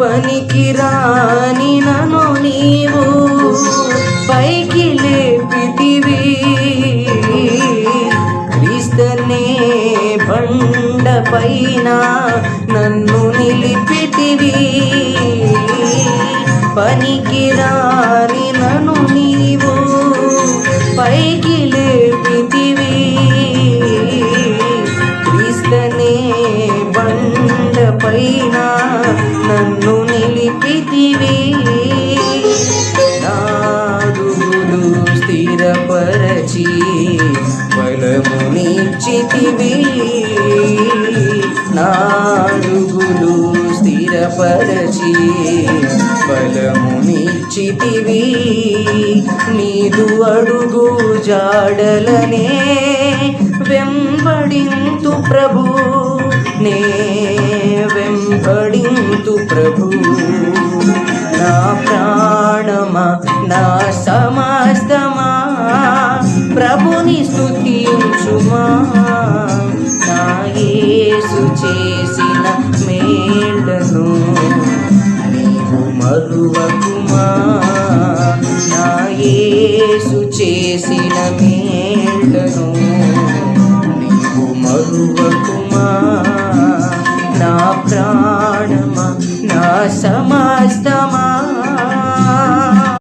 పనికిరాని నన్ను నీవు పైకి లేపితివి, క్రీస్తునే బండ పైన నన్ను నిలిపితివి. పనికిరాని నన్ను నీవు పైకి లేపితివి, క్రీస్తునే బండ పైన నన్ను నిలిపితివి. నాదుగులు స్థిరపరచి బలమునిచ్చితివి, నాడుగులు స్థిరపరచి బలమునిచ్చితివి. నీదు అడుగు జాడలనే వెంబడింతు ప్రభు, నే వెంబడింతు ప్రభు. నా ప్రాణమా నా సమస్తమా ప్రభుని స్తుతించుమా. నా యేసు చేసిన మేళ్ళను నీవు మరువకుమా, నా యేసు చేసిన మేళ్ళను నీవు మరువకుమా.